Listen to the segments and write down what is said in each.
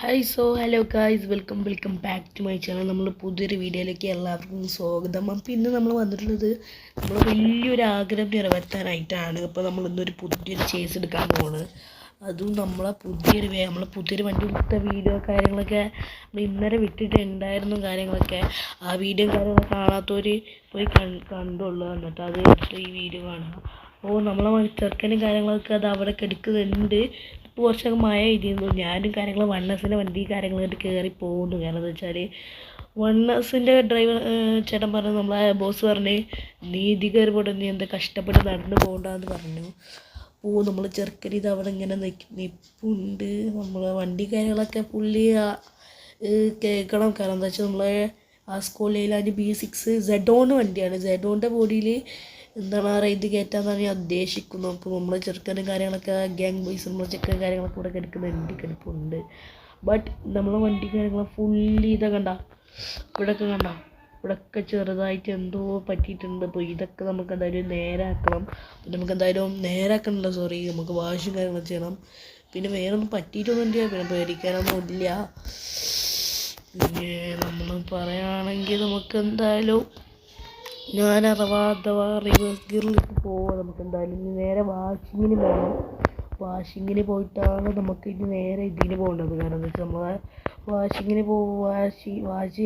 Hello guys, welcome back to my channel. നമ്മൾ പുതിയൊരു വീഡിയോയിലേക്ക് എല്ലാവർക്കും സ്വാഗതം. അപ്പോൾ ഇന്ന് നമ്മൾ വന്നിട്ടുള്ളത് നമ്മൾ വലിയൊരു ആഗ്രഹം നിറവേറ്റാനായിട്ടാണ്. അപ്പോൾ നമ്മൾ ഇന്നൊരു പുതിയൊരു ചേസ് എടുക്കാൻ പോകുന്നത്. അതും നമ്മളെ പുതിയൊരു വണ്ടി എടുത്ത വീഡിയോ കാര്യങ്ങളൊക്കെ നമ്മൾ ഇന്നലെ വിട്ടിട്ടുണ്ടായിരുന്നു. കാര്യങ്ങളൊക്കെ ആ വീഡിയോ കാര്യങ്ങളൊക്കെ കാണാത്തവർ പോയി കണ്ടുള്ളൂ. എന്നിട്ട് അത് എടുത്ത് ഈ വീഡിയോ കാണുക. അപ്പോൾ നമ്മളെ ചെറുക്കനും കാര്യങ്ങളൊക്കെ അത് അവിടെ എടുക്കുന്നുണ്ട്. ഇപ്പോൾ കുറച്ചൊക്കെ മഴ ഇരിക്കുന്നു. ഞാനും കാര്യങ്ങൾ വണ്ണസിൻ്റെ വണ്ടി കാര്യങ്ങളായിട്ട് കയറി പോകുന്നു. കാരണം എന്താ വെച്ചാൽ വണ്ണസിൻ്റെ ഡ്രൈവർ ചേട്ടൻ പറഞ്ഞു, നമ്മളെ ബോസ് പറഞ്ഞ് നീതി കയറി പോട്ടെ, നീ എന്താ കഷ്ടപ്പെട്ട് നടന്നു പോകണ്ടെന്ന് പറഞ്ഞു. അപ്പോൾ നമ്മൾ ചെറുക്കൻ ഇത് അവിടെ ഇങ്ങനെ നിൽപ്പുണ്ട്. നമ്മളെ വണ്ടി കാര്യങ്ങളൊക്കെ പുള്ളി കേൾക്കണം. കാരണം എന്താ വെച്ചാൽ നമ്മളെ ആ സ്കൂളിൽ B6 സെഡോൺ വണ്ടിയാണ്. സെഡോണിൻ്റെ ബോഡിയിൽ എന്താണ് റൈഡ് കയറ്റാന്നാണ് ഞാൻ ഉദ്ദേശിക്കുന്നത്. അപ്പോൾ നമ്മളെ ചെറുക്കനും കാര്യങ്ങളൊക്കെ ഗ്യാങ് ബോയ്സ് നമ്മളെ ചെറുക്കൻ കാര്യങ്ങളൊക്കെ ഇവിടെ കിടപ്പുണ്ട്. ബട്ട് നമ്മളെ വണ്ടി കാര്യങ്ങൾ ഫുള്ളി ഇവിടെയൊക്കെ ചെറുതായിട്ട് എന്തോ പറ്റിയിട്ടുണ്ട്. അപ്പോൾ ഇതൊക്കെ നമുക്ക് എന്തായാലും നേരാക്കണം. നമുക്ക് എന്തായാലും നേരാക്കണമല്ലോ, നമുക്ക് വാഷും കാര്യങ്ങളൊക്കെ ചെയ്യണം. പിന്നെ വേറൊന്നും പറ്റിയിട്ടൊന്നുമില്ല, പിന്നെ പേടിക്കാനൊന്നും ഇല്ല. പിന്നെ നമ്മൾ പറയുകയാണെങ്കിൽ നമുക്ക് എന്തായാലും അഥവാ റിവേഴ്സ് ഗിയറിലേക്ക് പോവാം. നമുക്ക് എന്തായാലും ഇനി നേരെ വാഷിങ്ങിന് പോകണം. വാഷിങ്ങിന് പോയിട്ടാണ് നമുക്ക് ഇനി നേരെ ഇതിന് പോകേണ്ടത്. കാരണം എന്താ വെച്ചാൽ നമ്മളെ വാഷിങ്ങിന് വാഷ്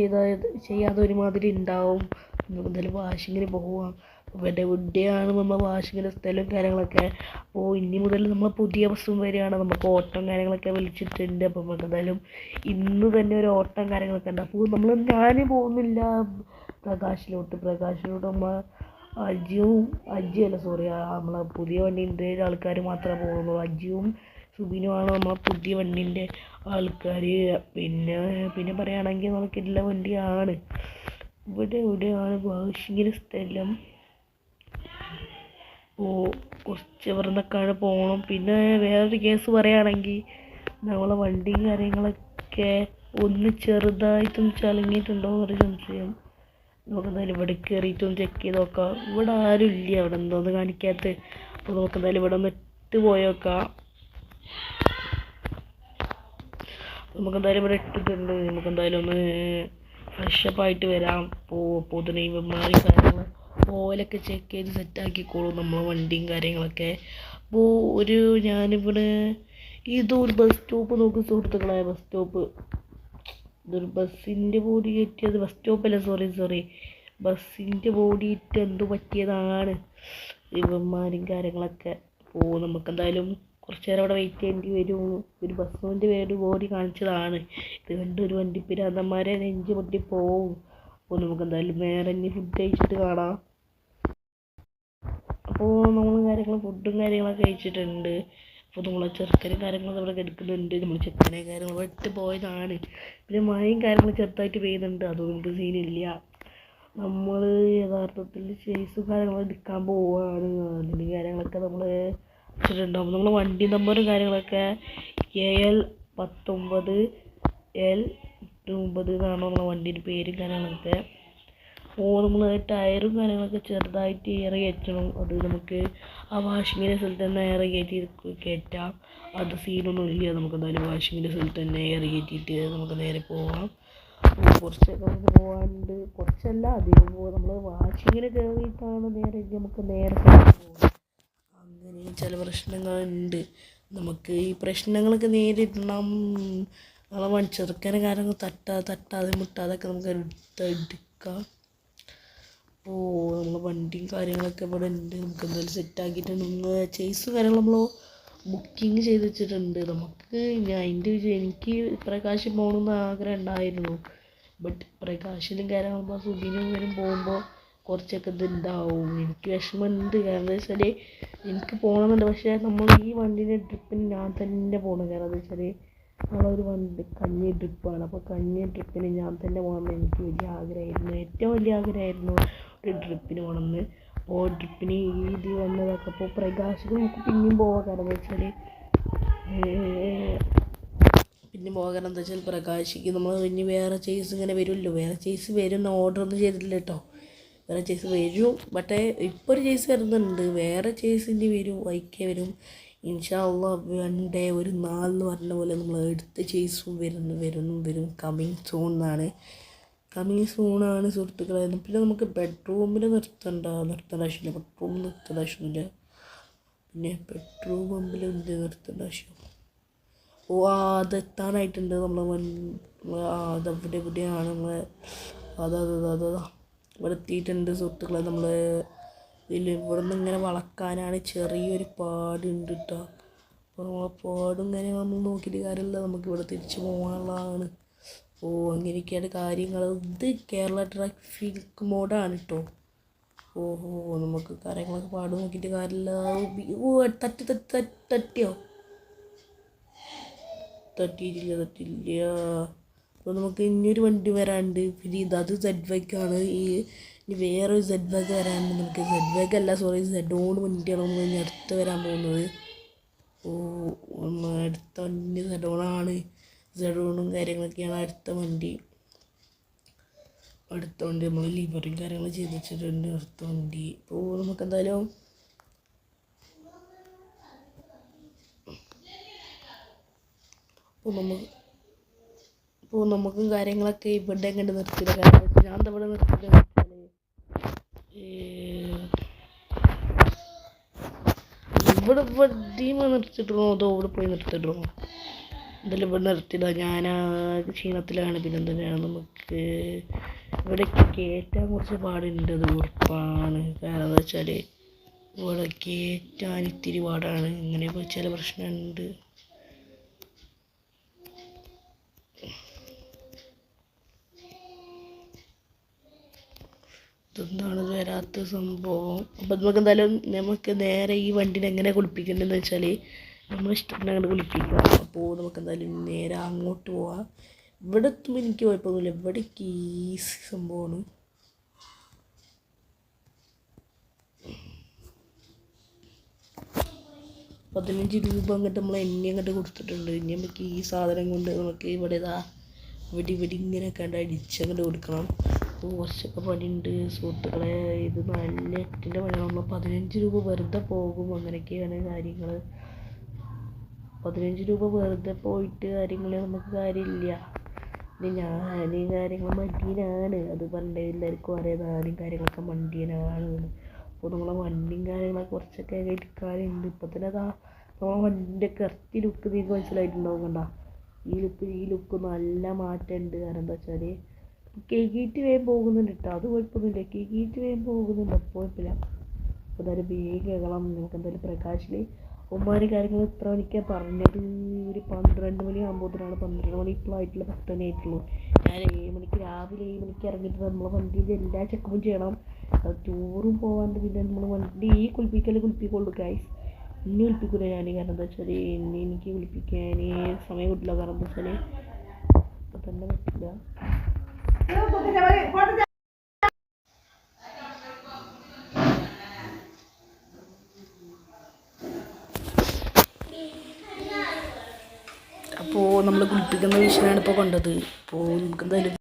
ചെയ്യാതെ ഒരുമാതിരി ഉണ്ടാവും. നമുക്ക് എന്തായാലും വാഷിങ്ങിന് പോവാം. ഇവിടെയാണ് നമ്മൾ വാഷിങ്ങിൻ്റെ സ്ഥലവും കാര്യങ്ങളൊക്കെ. അപ്പോൾ ഇനി മുതൽ നമ്മൾ പുതിയ ബസ്സും വരികയാണ്. നമുക്ക് ഓട്ടം കാര്യങ്ങളൊക്കെ വിളിച്ചിട്ടുണ്ട്. അപ്പോൾ നമുക്ക് എന്തായാലും ഇന്ന് തന്നെ ഒരു ഓട്ടം കാര്യങ്ങളൊക്കെ ഉണ്ട്. അപ്പോൾ ഞാൻ പോകുന്നില്ല പ്രകാശിലോട്ട് നമ്മൾ നമ്മളെ പുതിയ വണ്ടീൻ്റെ ആൾക്കാർ മാത്രമേ പോകുന്നുള്ളൂ. അജിയും സുബിനുമാണ് നമ്മളെ പുതിയ വണ്ടീൻ്റെ ആൾക്കാർ. പിന്നെ പറയുകയാണെങ്കിൽ നമുക്കില്ല വണ്ടിയാണ്. ഇവിടെയാണ് വാഷിങ്ങിന് സ്ഥലം. കുറച്ച് ഇവിടെ നിന്നൊക്കെ പോകണം. പിന്നെ വേറൊരു കേസ് പറയുകയാണെങ്കിൽ നമ്മളെ വണ്ടിയും കാര്യങ്ങളൊക്കെ ഒന്ന് ചെറുതായിട്ടൊന്ന് ചളുങ്ങിയിട്ടുണ്ടോ എന്നൊരു സംശയം. നമുക്ക് എന്തായാലും ഇവിടെ കയറിയിട്ടൊന്ന് ചെക്ക് ചെയ്ത് നോക്കാം. ഇവിടെ ആരും ഇല്ല, അവിടെ എന്തോന്ന് കാണിക്കാത്ത. അപ്പോൾ നമുക്ക് എന്തായാലും ഇവിടെ ഒന്ന് ഇട്ട് പോയേക്കാം. നമുക്കെന്തായാലും ഇവിടെ ഇട്ടിട്ടുണ്ട്. നമുക്കെന്തായാലും ഒന്ന് ഫ്രഷപ്പായിട്ട് വരാം. പൊതുവെ ഇവന്മാർ കാര്യങ്ങൾ ഓയിലൊക്കെ ചെക്ക് ചെയ്ത് സെറ്റാക്കിക്കോളും നമ്മൾ വണ്ടിയും കാര്യങ്ങളൊക്കെ. അപ്പോൾ ഞാനിവിടെ ഇതൊരു ബസ് സ്റ്റോപ്പ് നോക്കും സുഹൃത്തുക്കളെ. ഇതൊരു ബസ്സിൻ്റെ ബോഡി കയറ്റിയത് ബസ് സ്റ്റോപ്പല്ല, സോറി ബസ്സിൻ്റെ ബോഡി ഇട്ട് എന്തോ പറ്റിയതാണ് ഇവന്മാരും കാര്യങ്ങളൊക്കെ. അപ്പോൾ നമുക്കെന്തായാലും കുറച്ച് നേരം അവിടെ വെയിറ്റ് ചെയ്യേണ്ടി വരും. ഒരു ബസ്സിൻ്റെ ബോഡി കാണിച്ചതാണ്. ഇത് കണ്ട് ഒരു വണ്ടിപ്പിരാന്തന്മാരെ നെഞ്ച് പൊട്ടി പോവും. അപ്പോൾ നമുക്കെന്തായാലും നേരെ ഇനി ഫുഡ് കഴിച്ചിട്ട് കാണാം. അപ്പോൾ നമ്മൾ ഫുഡും കാര്യങ്ങളൊക്കെ കഴിച്ചിട്ടുണ്ട്. അപ്പോൾ നമ്മളെ ചെറുക്കനും കാര്യങ്ങളൊക്കെ ഇവിടെ കിടക്കുന്നുണ്ട്. നമ്മൾ ചെറുക്കനെ കാര്യങ്ങൾ വിട്ട് പോയതാണ്. പിന്നെ മഴയും കാര്യങ്ങളും ചെറുതായിട്ട് പെയ്യുന്നുണ്ട്. അതുകൊണ്ട് സീനില്ല. നമ്മൾ യഥാർത്ഥത്തിൽ ചേസും കാര്യങ്ങളും എടുക്കാൻ പോവുകയാണ്. അതിൻ്റെ കാര്യങ്ങളൊക്കെ നമ്മൾ വെച്ചിട്ടുണ്ടാകും. നമ്മൾ വണ്ടി നമ്പറും കാര്യങ്ങളൊക്കെ AL19 L9 എന്നാണ് നമ്മളെ വണ്ടീൻ്റെ പേരും കാര്യങ്ങളൊക്കെ. നമ്മൾ ടയറും കാര്യങ്ങളൊക്കെ ചെറുതായിട്ട് എയർ കയറ്റണം. അത് നമുക്ക് ആ വാഷിങ്ങിൻ്റെ സ്ഥലത്ത് തന്നെ എയർ കയറ്റാം. അത് സീനൊന്നും ഇല്ല. നമുക്ക് എന്തായാലും വാഷിങ്ങിൻ്റെ സ്ഥലത്ത് തന്നെ എയർ കയറ്റിയിട്ട് നമുക്ക് നേരെ പോവാം. കുറച്ചൊക്കെ നമുക്ക് പോകാനുണ്ട്, കുറച്ചല്ല അധികം പോകാം. നമ്മൾ വാഷിങ്ങിന് കയറിയിട്ടാണ് നമുക്ക് നേരെ പോകാം. അങ്ങനെ ചില പ്രശ്നങ്ങളുണ്ട്. നമുക്ക് ഈ പ്രശ്നങ്ങളൊക്കെ നേരിടണം. നമ്മളെ ചെറുക്കനെ കാര്യങ്ങൾ തട്ടാതെ മുട്ടാതൊക്കെ നമുക്ക് എടുക്കാം. അപ്പോൾ നമ്മളെ വണ്ടിയും കാര്യങ്ങളൊക്കെ ഇവിടെ ഉണ്ട്. നമുക്ക് എന്തായാലും സെറ്റാക്കിയിട്ടുണ്ട്. ചേസും കാര്യങ്ങൾ നമ്മൾ ബുക്കിംഗ് ചെയ്ത് വെച്ചിട്ടുണ്ട്. എനിക്ക് പ്രകാശം പോകണമെന്ന് ആഗ്രഹം ഉണ്ടായിരുന്നു. ബട്ട് പ്രകാശിനും കാര്യങ്ങളും സുബിനും വരും പോകുമ്പോൾ കുറച്ചൊക്കെ ഇതുണ്ടാവും. എനിക്ക് വിഷമമുണ്ട്. കാരണം എന്താ വെച്ചാൽ എനിക്ക് പോകണമെന്നുണ്ട്. പക്ഷേ നമ്മൾ ഈ വണ്ടീൻ്റെ ട്രിപ്പിന് ഞാൻ തന്നെ പോകണം. കാരണം എന്താ വെച്ചാൽ നമ്മളൊരു കഞ്ഞി ട്രിപ്പാണ്. അപ്പോൾ കഞ്ഞി ട്രിപ്പിന് ഞാൻ തന്നെ പോകണമെന്ന് എനിക്ക് ഏറ്റവും വലിയ ആഗ്രഹമായിരുന്നു ഒരു ട്രിപ്പിന് പോകണമെന്ന്. അപ്പോൾ ട്രിപ്പിന് ഇത് വന്നതൊക്കെ അപ്പോൾ പ്രകാശിന് നമുക്ക് പിന്നെയും പോകാം. കാരണം എന്താ വെച്ചാൽ പ്രകാശിക്ക് നമ്മൾ ഇനി വേറെ ചേസ് ഇങ്ങനെ വരുമല്ലോ. വേറെ ചേസ് വരും, ഓർഡറൊന്നും ചെയ്തിട്ടില്ല കേട്ടോ. വേറെ ചേസ് വരും. ബട്ട് ഇപ്പോൾ ഒരു ചേസ് വരുന്നുണ്ട്. വേറെ ചേസ് ഇനി വരും, വൈക്കേ വരും. ഇൻഷാ അള്ളാഹ് വൺഡേ ഒരു നാളെന്ന് പറഞ്ഞ പോലെ നമ്മൾ എടുത്ത ചേസും വരും കമ്മിങ് സൂൺ എന്നാണ്. കമ്മിങ് സൂണാണ് സുഹൃത്തുക്കളെ. പിന്നെ നമുക്ക് ബെഡ്റൂമിൽ നിർത്തേണ്ട ആവശ്യമില്ല, ബെഡ്റൂമിൽ നിർത്തേണ്ട ആവശ്യമൊന്നുമില്ല. പിന്നെ പെട്രോൾ പമ്പിൽ എന്ത് നിർത്തേണ്ട ആവശ്യം? ഓ അതെത്താനായിട്ടുണ്ട് അതവിടെ എവിടെയാണ് നമ്മളെ അതാ ഇവിടെ എത്തിയിട്ടുണ്ട് സുഹൃത്തുക്കളെ. നമ്മൾ ഇവിടെ നിന്ന് ഇങ്ങനെ വളക്കാനാണ് ചെറിയൊരു പാടുണ്ട് കേട്ടോ. അപ്പോൾ നമ്മളെ പാടും കാര്യങ്ങളും നമ്മൾ നോക്കിയിട്ട് കാര്യമില്ല, നമുക്ക് ഇവിടെ തിരിച്ച് പോകാനുള്ളതാണ്. ഓ അങ്ങനെയൊക്കെയാണ് കാര്യങ്ങൾ. ഇത് കേരള ട്രാഫിക് മോഡാണ് കേട്ടോ. ഓഹോ നമുക്ക് കാര്യങ്ങളൊക്കെ പാട് നോക്കിയിട്ട് കാര്യമില്ല. ഓ തട്ടിയോ? തട്ടിയില്ല. അപ്പോൾ നമുക്ക് ഇനിയൊരു വണ്ടി വരാണ്ട്. പിന്നെ അത് ZY ഇനി വേറൊരു ZY വരാണ്ട്. നമുക്ക് ZY അല്ല, സോറി, ZOൺ വണ്ടിയാണ് നമ്മൾ ഇനി അടുത്ത് വരാൻ പോകുന്നത്. ഓ അടുത്ത വണ്ടി ZOണാണ്. ZOണും കാര്യങ്ങളൊക്കെയാണ് അടുത്ത വണ്ടി നമ്മൾ ലിവറും കാര്യങ്ങൾ ചെയ്ത് വെച്ചിട്ടുണ്ട്. അടുത്ത വണ്ടി ഇപ്പോൾ നമുക്ക് എന്തായാലും നമുക്കും കാര്യങ്ങളൊക്കെ ഇവിടെ കണ്ട് നിർത്തിയില്ല. കാരണം ഞാൻ ഇവിടെ നിർത്തിയില്ല വെച്ചാൽ ഇവിടെ നിർത്തിയിട്ടോ, അതോ ഇവിടെ പോയി നിർത്തിയിട്ടോ? എന്തായാലും ഇവിടെ നിർത്തിയില്ല. ഞാൻ ക്ഷീണത്തിലാണ്. പിന്നെ എന്തിനാണ് നമുക്ക് ഇവിടെ കയറ്റാൻ കുറച്ച് പാടുണ്ട്, അത് ഉറപ്പാണ്. കാരണം എന്താ വെച്ചാൽ ഇവിടെ കയറ്റാൻ ഇത്തിരി പാടാണ്. ഇങ്ങനെ ചില പ്രശ്നമുണ്ട്. ഇതൊന്നാണ് വരാത്ത സംഭവം. അപ്പം നമുക്ക് നേരെ ഈ വണ്ടിനെ എങ്ങനെ കുളിപ്പിക്കേണ്ടതെന്ന് വെച്ചാൽ നമ്മൾ ഇഷ്ടത്തിന് അങ്ങോട്ട് കുളിപ്പിക്കുക. അപ്പോൾ നമുക്ക് എന്തായാലും നേരെ അങ്ങോട്ട് പോവാം. ഇവിടെ എത്തുമ്പോൾ എനിക്ക് കുഴപ്പമൊന്നുമില്ല. ഇവിടെ ഈസി സംഭവമാണ്. ₹15 അങ്ങോട്ട് നമ്മൾ എണ്ണ അങ്ങോട്ട് കൊടുത്തിട്ടുണ്ട്. ഇനി നമുക്ക് ഈ സാധനം കൊണ്ട് നമുക്ക് ഇവിടെ ഇവിടെ ഇങ്ങനെ കണ്ട് അടിച്ചങ്ങോട്ട് കൊടുക്കണം. അപ്പോൾ കുറച്ചൊക്കെ പണിയുണ്ട് സുഹൃത്തുക്കളെ. ഇത് നല്ല എട്ടിൻ്റെ പണിയാകുമ്പോൾ ₹15 വെറുതെ പോകും. അങ്ങനെയൊക്കെയാണ് കാര്യങ്ങൾ. ₹15 വെറുതെ പോയിട്ട് കാര്യങ്ങൾ നമുക്ക് കാര്യമില്ല. ഇനി ഞാനും കാര്യങ്ങൾ മടിയനാണ്. അത് പണ്ടേ എല്ലാവർക്കും അറിയാം, ഞാനും കാര്യങ്ങളൊക്കെ മടിയനാണ്. അപ്പോൾ നമ്മളെ വണ്ടിയും കാര്യങ്ങളൊക്കെ കുറച്ചൊക്കെ എടുക്കാനുണ്ട്. ഇപ്പം തന്നെ നമ്മളെ വണ്ടിൻ്റെ കറക്റ്റ് ലുക്ക് നിങ്ങൾക്ക് മനസ്സിലായിട്ടുണ്ടാവും. കണ്ട ഈ ലുക്ക് നല്ല മാറ്റമുണ്ട്. കാരണം എന്താ വെച്ചാൽ കേക്കിയിട്ട് വേഗം പോകുന്നുണ്ട് കേട്ടോ. അത് കുഴപ്പമൊന്നുമില്ല, കേക്കിയിട്ട് വേഗം പോകുന്നുണ്ട്. അപ്പോൾ കുഴപ്പമില്ല. അപ്പോൾ എന്തായാലും വേഗം കേൾക്കണം. നമുക്ക് എന്തായാലും പ്രകാശിൽ ഒമ്പത് കാര്യങ്ങൾ ഇത്ര മണിക്കാണ് പറഞ്ഞത്. ഒരു 12 മണിയാകുമ്പോഴത്തേനാണ്. 12 മണി ഇപ്പോഴായിട്ടുള്ള 10 മണി ആയിട്ടുള്ളൂ. ഞാൻ രാവിലെ 7 മണിക്ക് ഇറങ്ങിയിട്ട് നമ്മളെ വണ്ടിൻ്റെ എല്ലാ ചെക്കപ്പും ചെയ്യണം. അത് ടൂറും പോകാണ്ട് പിന്നെ നമ്മൾ വണ്ടി കുളിപ്പിക്കുള്ളൂ ഗൈസ്. ഇനി കുളിപ്പിക്കൂല ഞാൻ. കാരണം എന്താ വെച്ചാൽ ഇനി എനിക്ക് കുളിപ്പിക്കാൻ സമയം കിട്ടില്ല. കാരണം എന്താ വെച്ചാൽ ഇപ്പം തന്നെ പറ്റില്ല. അപ്പോൾ നമ്മൾ കുളിപ്പിക്കുന്ന വിഷയമാണ് ഇപ്പോൾ കൊണ്ടത്. അപ്പോൾ നമുക്ക് എന്തായാലും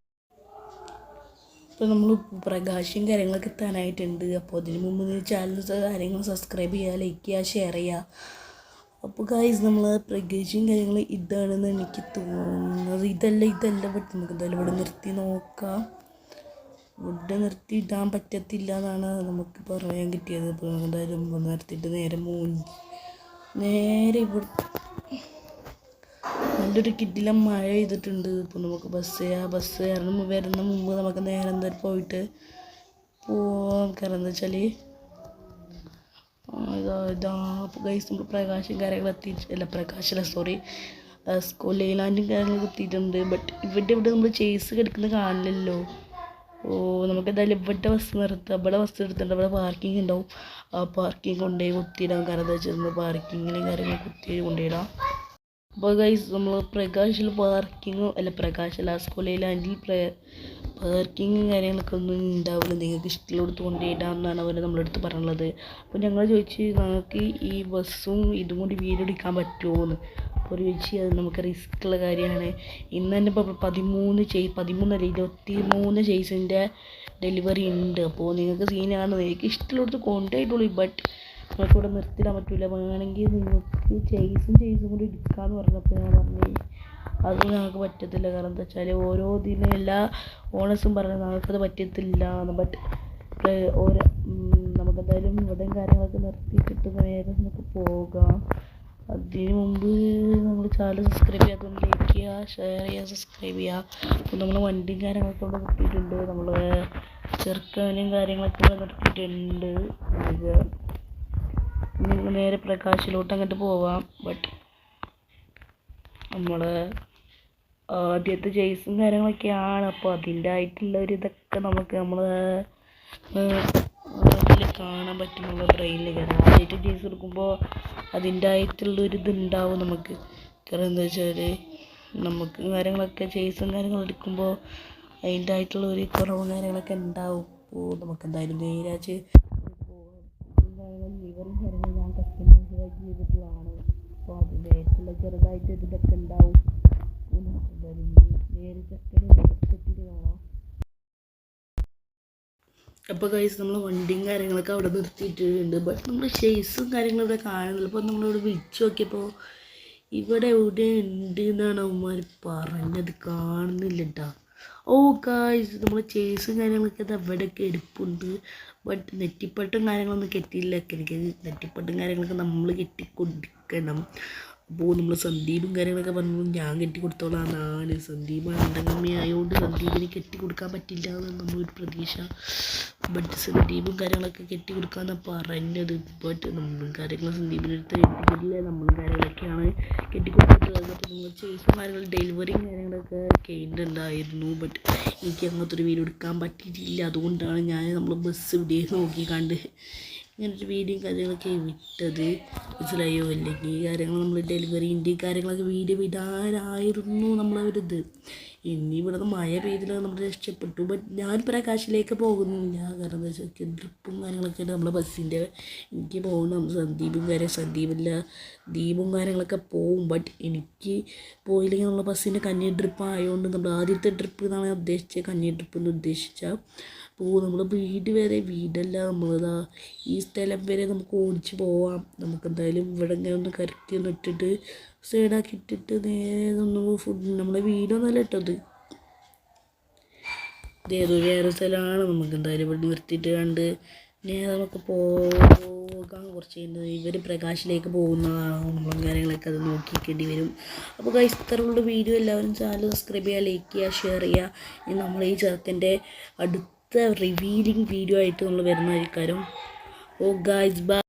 ഇപ്പോൾ നമ്മൾ പ്രകാശം കാര്യങ്ങളൊക്കെ എത്താനായിട്ടുണ്ട്. അപ്പോൾ അതിന് മുമ്പ് ചാനൽ കാര്യങ്ങൾ സബ്സ്ക്രൈബ് ചെയ്യുക, ലൈക്ക് ചെയ്യുക, ഷെയർ ചെയ്യുക. അപ്പോൾ ഗൈസ് നമ്മൾ പ്രകാശം കാര്യങ്ങൾ ഇതാണെന്ന് എനിക്ക് തോന്നുന്നത്. ഇതല്ല ബട്ട് നമുക്ക് എന്തായാലും ഇവിടെ നിർത്തി നോക്കാം. ഇവിടെ നിർത്തി ഇടാൻ പറ്റത്തില്ല എന്നാണ് നമുക്ക് പറയാൻ കിട്ടിയത്. അപ്പോൾ നമുക്ക് എന്തായാലും നിർത്തിയിട്ട് നേരെ ഇവിടെ നല്ലൊരു കിടിലം മഴ ചെയ്തിട്ടുണ്ട്. ഇപ്പോൾ നമുക്ക് ബസ് വരുന്ന മുമ്പ് നമുക്ക് നേരെ എന്തായാലും പോയിട്ട് പോവാം. കാരണം എന്താ വെച്ചാൽ അപ്പോൾ ഗൈസ് നമ്മൾ പ്രകാശം കാര്യങ്ങൾ സ്കൂൾ ലൈലാൻഡും കാര്യങ്ങളൊക്കെ എത്തിയിട്ടുണ്ട്. ബട്ട് ഇവിടെ നമ്മൾ ചേസ് കിടക്കുന്നത് കാണില്ലല്ലോ. നമുക്ക് എന്തായാലും ഇവിടെ ബസ് നിർത്തിയിട്ട് ഇവിടെ പാർക്കിംഗ് ഉണ്ടാവും. ആ പാർക്കിംഗ് കൊണ്ടുപോയി കുത്തിയിടാം. കാരണം എന്താ വെച്ചാൽ പാർക്കിങ്ങിലും കാര്യങ്ങൾ കുത്തി കൊണ്ടുപോയിടാം. അപ്പോൾ ഗൈസ് നമ്മൾ സ്കൂളിലാണെങ്കിൽ പാർക്കിങ്ങും കാര്യങ്ങളൊക്കെ ഒന്നും ഉണ്ടാവില്ല. നിങ്ങൾക്ക് ഇഷ്ടമുള്ളടത്ത് കൊണ്ടുപോയിടാമെന്നാണ് അവർ നമ്മളടുത്ത് പറഞ്ഞുള്ളത്. അപ്പോൾ ഞങ്ങൾ ചോദിച്ചു ഞങ്ങൾക്ക് ഈ ബസ്സും ഇതും കൊണ്ട് വീഡിയോ എടുക്കാൻ പറ്റുമോ എന്ന്. അപ്പോൾ ചോദിച്ചു അത് നമുക്ക് റിസ്ക്കുള്ള കാര്യമാണ്. ഇന്ന് തന്നെ ഇപ്പോൾ 23 ചേസിൻ്റെ ഡെലിവറി ഉണ്ട്. അപ്പോൾ നിങ്ങൾക്ക് സീനാണ്. എനിക്ക് ഇഷ്ടമുള്ളടത്ത് കൊണ്ടുപോയിട്ടുള്ളൂ. ബട്ട് നിങ്ങൾക്ക് ഇവിടെ നിർത്തിയിടാൻ പറ്റില്ല, വേണമെങ്കിൽ നിങ്ങൾക്ക് ചേസും കൂടി എടുക്കാമെന്ന് പറഞ്ഞപ്പോൾ ഞാൻ പറഞ്ഞു അതും ഞങ്ങൾക്ക് പറ്റത്തില്ല. കാരണം എന്താ വെച്ചാൽ ഓരോ ഇതിനും എല്ലാ ഓണേഴ്സും പറഞ്ഞത് ഞങ്ങൾക്കത് പറ്റത്തില്ല. ബട്ട് ഓരോ നമുക്കെന്തായാലും ഇവിടെയും കാര്യങ്ങളൊക്കെ നിർത്തിയിട്ടിട്ട് നേരെ നമുക്ക് പോകാം. അതിന് മുമ്പ് നമ്മൾ ചാനൽ സബ്സ്ക്രൈബ് ചെയ്യാത്തതുകൊണ്ട് ലൈക്ക് ചെയ്യുക, ഷെയർ ചെയ്യുക, സബ്സ്ക്രൈബ് ചെയ്യുക. അപ്പോൾ നമ്മൾ വണ്ടിയും കാര്യങ്ങളൊക്കെ ഇവിടെ നിർത്തിയിട്ടുണ്ട്, നമ്മൾ ചെറുക്കാനും കാര്യങ്ങളൊക്കെ ഇവിടെ നിർത്തിയിട്ടുണ്ട്. നമുക്ക് നേരെ പ്രകാശിലോട്ട് അങ്ങോട്ട് പോവാം. ബട്ട് നമ്മൾ ആദ്യത്തെ ജെയ്സും കാര്യങ്ങളൊക്കെയാണ്, അപ്പോൾ അതിൻ്റെ ആയിട്ടുള്ള ഒരു ഇതൊക്കെ നമുക്ക് നമ്മൾ അതിൽ കാണാൻ പറ്റും. നമ്മൾ ട്രെയിനിൽ കയറാം. ആദ്യമായിട്ട് ജെയ്സ് എടുക്കുമ്പോൾ അതിൻ്റെ ആയിട്ടുള്ളൊരു ഇതുണ്ടാവും നമുക്ക്. കാരണം എന്താ വെച്ചാൽ നമുക്ക് കാര്യങ്ങളൊക്കെ ജെയ്സും കാര്യങ്ങളും എടുക്കുമ്പോൾ അതിൻ്റെ ആയിട്ടുള്ള ഒരു കുറവും കാര്യങ്ങളൊക്കെ ഉണ്ടാവും. അപ്പോൾ നമുക്ക് എന്തായാലും നേരാച്ച് ലിവറും കാര്യങ്ങളും ഞാൻ കസ്റ്റമൈസായിട്ട് ചെയ്തിട്ടുള്ളതാണ്. അപ്പോൾ അതിൻ്റെ ആയിട്ടുള്ള ചെറുതായിട്ട് ഇതൊക്കെ ഉണ്ടാവും. അപ്പോൾ നമുക്ക് എന്തായാലും നേരെ ചെക്കന് കാണാം. അപ്പോൾ ഗൈസ് നമ്മൾ വണ്ടിയും കാര്യങ്ങളൊക്കെ അവിടെ നിർത്തിയിട്ടുണ്ട്. ബട്ട് നമ്മൾ ഷെയ്സും കാര്യങ്ങളും ഇവിടെ കാണുന്നില്ല. അപ്പോൾ നമ്മളിവിടെ വിളിച്ചു നോക്കിയപ്പോൾ ഇവിടെ എവിടെ ഉണ്ട് എന്നാണ് അവന്മാർ പറഞ്ഞത്, കാണുന്നില്ല കേട്ടോ. ഓ ഗൈസ് നമ്മൾ ചേസും കാര്യങ്ങളൊക്കെ എവിടെയൊക്കെ എടുപ്പുണ്ട്. ബട്ട് നെറ്റിപ്പട്ടും കാര്യങ്ങളൊന്നും കെട്ടിയില്ല. എനിക്ക് നെറ്റിപ്പട്ടും കാര്യങ്ങളൊക്കെ നമ്മൾ കെട്ടിക്കൊടുക്കണം. അപ്പോൾ നമ്മൾ സന്ദീപും കാര്യങ്ങളൊക്കെ പറഞ്ഞു ഞാൻ കെട്ടിക്കൊടുത്തോളാം. സന്ദീപ് അണ്ടങ്ങമ്മ ആയതുകൊണ്ട് സന്ദീപിന് കെട്ടിക്കൊടുക്കാൻ പറ്റില്ല എന്നാണ് നമ്മളൊരു പ്രതീക്ഷ. ബട്ട് സന്ദീപും കാര്യങ്ങളൊക്കെ കെട്ടിക്കൊടുക്കാമെന്നാണ് പറഞ്ഞത്. ബട്ട് നമ്മളും കാര്യങ്ങൾ സന്ദീപിൻ്റെ അടുത്ത് എത്തിക്കില്ല, നമ്മളും കാര്യങ്ങളൊക്കെയാണ് കെട്ടിക്കൊടുത്തിട്ടുള്ളത്. അപ്പോൾ നമ്മൾ ചേസും കാര്യങ്ങൾ ഡെലിവറിയും കാര്യങ്ങളൊക്കെ കഴിഞ്ഞിട്ടുണ്ടായിരുന്നു. ബട്ട് എനിക്ക് അങ്ങനത്തെ ഒരു വീഡിയോ എടുക്കാൻ പറ്റിയിട്ടില്ല. അതുകൊണ്ടാണ് നമ്മൾ ബസ് ഇവിടെ നോക്കി കണ്ട് ഇങ്ങനൊരു വീഡിയോയും കാര്യങ്ങളൊക്കെ വിട്ടത്. മനസ്സിലായോ? അല്ലെങ്കിൽ ഈ കാര്യങ്ങൾ നമ്മൾ ഡെലിവറിൻ്റെ കാര്യങ്ങളൊക്കെ വീഡിയോ വിടാനായിരുന്നു നമ്മളൊരിത്. ഇനി ഇവിടെ നിന്ന് മഴ പെയ്തില്ല, നമ്മൾ രക്ഷപ്പെട്ടു. ബട്ട് ഞാൻ പ്രകാശിലേക്ക് പോകുന്നില്ല. കാരണം എന്താ വെച്ചാൽ ട്രിപ്പും കാര്യങ്ങളൊക്കെ നമ്മളെ ബസ്സിൻ്റെ എനിക്ക് പോകണം. സന്ദീപില്ല ദീപും കാര്യങ്ങളൊക്കെ പോവും. ബട്ട് എനിക്ക് പോയില്ലെങ്കിൽ നമ്മളെ ബസ്സിൻ്റെ കന്നി ട്രിപ്പ് ആയതുകൊണ്ട് നമ്മൾ ആദ്യത്തെ ട്രിപ്പ് എന്നാണ് ഉദ്ദേശിച്ചത്, കന്നി ട്രിപ്പ് എന്ന് ഉദ്ദേശിച്ചാൽ. അപ്പോൾ നമ്മൾ വീടല്ല നമ്മളിതാ ഈ സ്ഥലം വരെ നമുക്ക് ഓടിച്ച് പോവാം. നമുക്കെന്തായാലും ഇവിടെ ഇങ്ങനെ ഒന്ന് കറക്റ്റ് ഒന്ന് ഇട്ടിട്ട് സൈഡാക്കി ഇട്ടിട്ട് നേരെ ഒന്ന് ഫുഡ് നമ്മളെ വീടൊന്നല്ല ഇട്ടത്, ഇതേതോ വേറെ സ്ഥലമാണ്. നമുക്ക് എന്തായാലും ഇവിടെ നിർത്തിയിട്ട് കണ്ട് നേരെ നമുക്ക് പോകാൻ കുറച്ച് കഴിഞ്ഞ് ഇവർ പ്രകാശിലേക്ക് പോകുന്നതാണ്. നമ്മളും കാര്യങ്ങളൊക്കെ അത് നോക്കിക്കേണ്ടി വരും. അപ്പോൾ ഗൈസ് ഇത്തരമുള്ള വീഡിയോ എല്ലാവരും ചാനൽ സബ്സ്ക്രൈബ് ചെയ്യുക, ലൈക്ക് ചെയ്യുക, ഷെയർ ചെയ്യുക. ഇനി നമ്മൾ ഈ ചെറുക്കൻ്റെ റിവീലിംഗ് വീഡിയോ ആയിട്ട് നമ്മൾ വരുന്നതായിരിക്കും. ഓ ഗൈസ് ബൈ.